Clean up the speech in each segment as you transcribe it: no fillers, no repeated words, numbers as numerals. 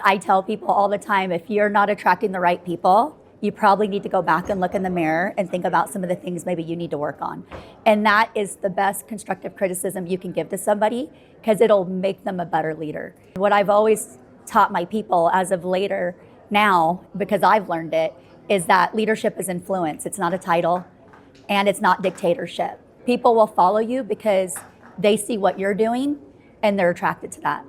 I tell people all the time, if you're not attracting the right people, you probably need to go back and look in the mirror and think about some of the things maybe you need to work on. And that is the best constructive criticism you can give to somebody, because it'll make them a better leader. What I've always taught my people as of later now, because I've learned it, is that leadership is influence. It's not a title, and it's not dictatorship. People will follow you because they see what you're doing and they're attracted to that.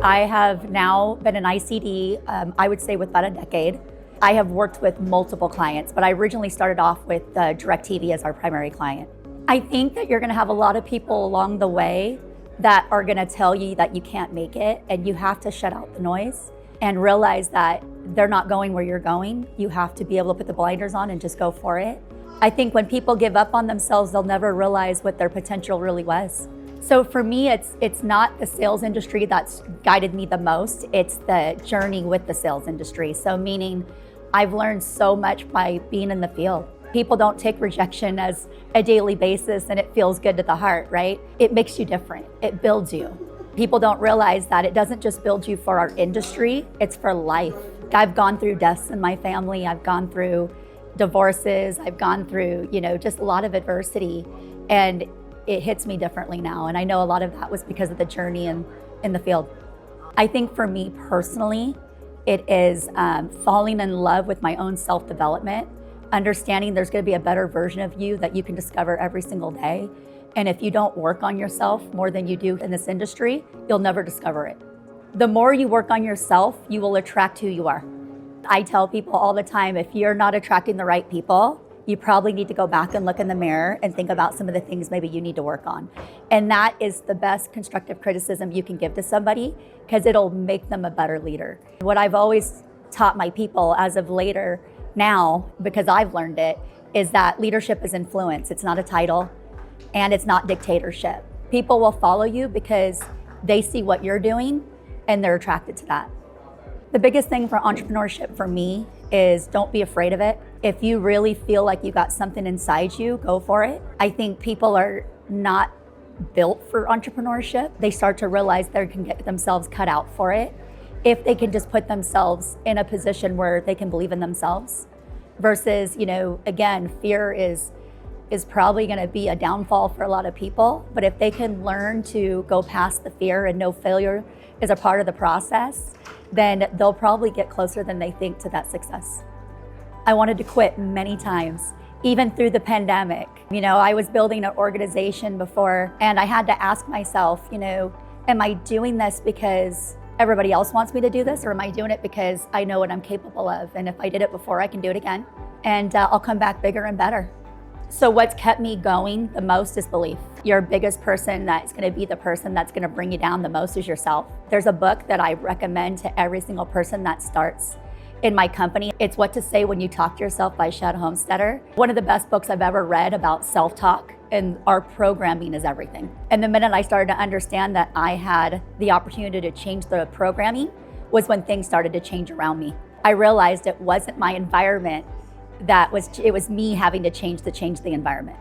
I have now been an ICD, I would say with about a decade. I have worked with multiple clients, but I originally started off with DirecTV as our primary client. I think that you're gonna have a lot of people along the way that are gonna tell you that you can't make it, and you have to shut out the noise and realize that they're not going where you're going. You have to be able to put the blinders on and just go for it. I think when people give up on themselves, they'll never realize what their potential really was. So for me, it's not the sales industry that's guided me the most, it's the journey with the sales industry. So meaning I've learned so much by being in the field. People don't take rejection as a daily basis and it feels good to the heart, right? It makes you different, it builds you. People don't realize that it doesn't just build you for our industry, it's for life. I've gone through deaths in my family, I've gone through divorces, I've gone through, just a lot of adversity, and it hits me differently now. And I know a lot of that was because of the journey in the field. I think for me personally, it is falling in love with my own self-development, understanding there's gonna be a better version of you that you can discover every single day. And if you don't work on yourself more than you do in this industry, you'll never discover it. The more you work on yourself, you will attract who you are. I tell people all the time, if you're not attracting the right people, you probably need to go back and look in the mirror and think about some of the things maybe you need to work on. And that is the best constructive criticism you can give to somebody, because it'll make them a better leader. What I've always taught my people as of later now, because I've learned it, is that leadership is influence. It's not a title, and it's not dictatorship. People will follow you because they see what you're doing and they're attracted to that. The biggest thing for entrepreneurship for me is don't be afraid of it. If you really feel like you got something inside you, go for it. I think people are not built for entrepreneurship. They start to realize they can get themselves cut out for it if they can just put themselves in a position where they can believe in themselves. Versus, again, fear is probably gonna be a downfall for a lot of people, but if they can learn to go past the fear and know failure is a part of the process, then they'll probably get closer than they think to that success. I wanted to quit many times, even through the pandemic. I was building an organization before, and I had to ask myself, am I doing this because everybody else wants me to do this, or am I doing it because I know what I'm capable of? And if I did it before, I can do it again, and I'll come back bigger and better. So what's kept me going the most is belief. Your biggest person that's gonna be the person that's gonna bring you down the most is yourself. There's a book that I recommend to every single person that starts in my company. It's What to Say When You Talk to Yourself by Shad Homestetter. One of the best books I've ever read about self-talk, and our programming is everything. And the minute I started to understand that I had the opportunity to change the programming was when things started to change around me. I realized it wasn't my environment it was me having to change the environment.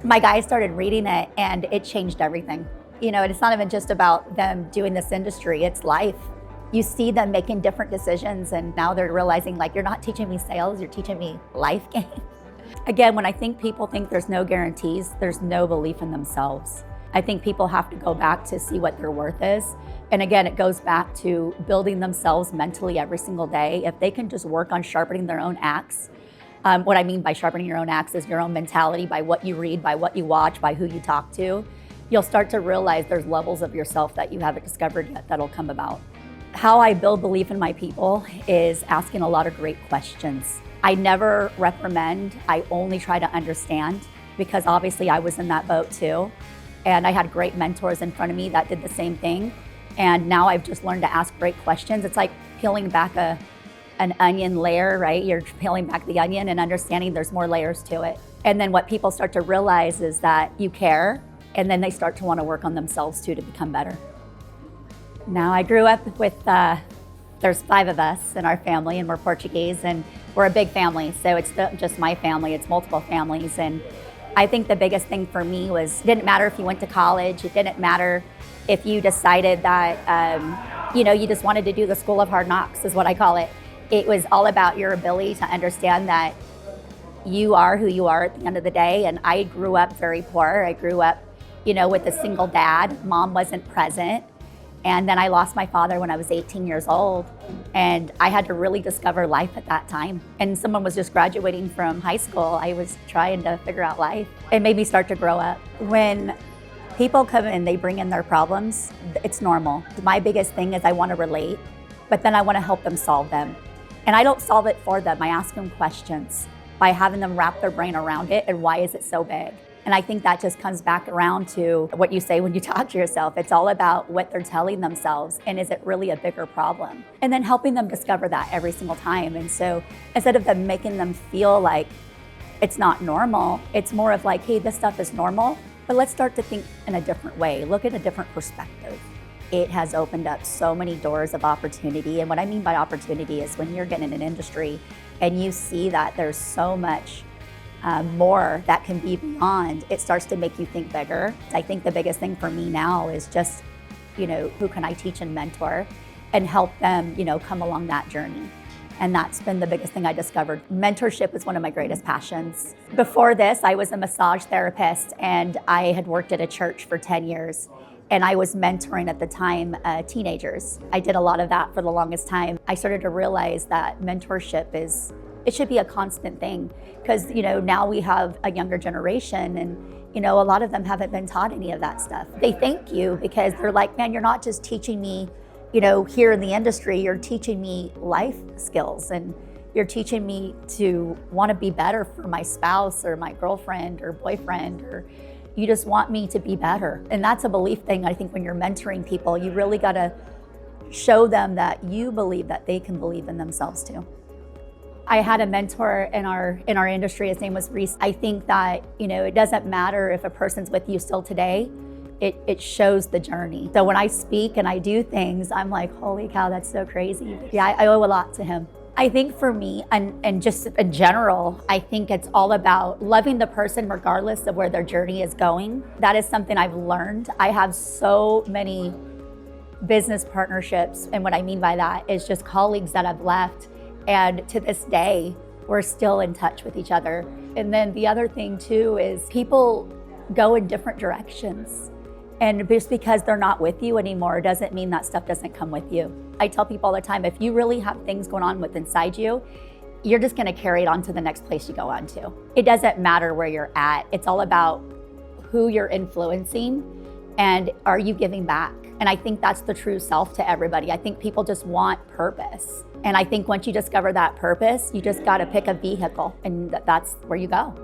My guys started reading it and it changed everything. And it's not even just about them doing this industry, it's life. You see them making different decisions, and now they're realizing, you're not teaching me sales, you're teaching me life game. Again, when I think people think there's no guarantees, there's no belief in themselves. I think people have to go back to see what their worth is. And again, it goes back to building themselves mentally every single day. If they can just work on sharpening their own axe. What I mean by sharpening your own axe is your own mentality, by what you read, by what you watch, by who you talk to. You'll start to realize there's levels of yourself that you haven't discovered yet that'll come about. How I build belief in my people is asking a lot of great questions. I never reprimand, I only try to understand, because obviously I was in that boat too. And I had great mentors in front of me that did the same thing. And now I've just learned to ask great questions. It's like peeling back an onion layer, right? You're peeling back the onion and understanding there's more layers to it. And then what people start to realize is that you care, and then they start to want to work on themselves too to become better. Now, I grew up with, there's 5 of us in our family, and we're Portuguese, and we're a big family. So it's not just my family, it's multiple families. And I think the biggest thing for me was, it didn't matter if you went to college, it didn't matter if you decided that, you just wanted to do the school of hard knocks, is what I call it. It was all about your ability to understand that you are who you are at the end of the day. And I grew up very poor. I grew up, with a single dad. Mom wasn't present. And then I lost my father when I was 18 years old. And I had to really discover life at that time. And someone was just graduating from high school. I was trying to figure out life. It made me start to grow up. When people come and they bring in their problems, it's normal. My biggest thing is I want to relate, but then I want to help them solve them. And I don't solve it for them. I ask them questions by having them wrap their brain around it and why is it so big? And I think that just comes back around to what you say when you talk to yourself. It's all about what they're telling themselves, and is it really a bigger problem? And then helping them discover that every single time. And so instead of them making them feel like it's not normal, it's more of like, hey, this stuff is normal, but let's start to think in a different way, look at a different perspective. It has opened up so many doors of opportunity. And what I mean by opportunity is when you're getting in an industry and you see that there's so much more that can be beyond, it starts to make you think bigger. I think the biggest thing for me now is just, who can I teach and mentor and help them, come along that journey. And that's been the biggest thing I discovered. Mentorship is one of my greatest passions. Before this, I was a massage therapist, and I had worked at a church for 10 years. And I was mentoring at the time teenagers. I did a lot of that for the longest time. I started to realize that mentorship it should be a constant thing, because now we have a younger generation, and a lot of them haven't been taught any of that stuff. They thank you because they're like, man, you're not just teaching me, here in the industry, you're teaching me life skills, and you're teaching me to want to be better for my spouse or my girlfriend or boyfriend, or you just want me to be better. And that's a belief thing. I think when you're mentoring people, you really got to show them that you believe that they can believe in themselves too. I had a mentor in our industry. His name was Reese. I think that, it doesn't matter if a person's with you still today, it shows the journey. So when I speak and I do things, I'm like, holy cow, that's so crazy. Yeah, I owe a lot to him. I think for me, and just in general, I think it's all about loving the person regardless of where their journey is going. That is something I've learned. I have so many business partnerships, and what I mean by that is just colleagues that I've left, and to this day, we're still in touch with each other. And then the other thing too is people go in different directions. And just because they're not with you anymore doesn't mean that stuff doesn't come with you. I tell people all the time, if you really have things going on with inside you, you're just gonna carry it on to the next place you go on to. It doesn't matter where you're at. It's all about who you're influencing and are you giving back? And I think that's the true self to everybody. I think people just want purpose. And I think once you discover that purpose, you just gotta pick a vehicle, and that's where you go.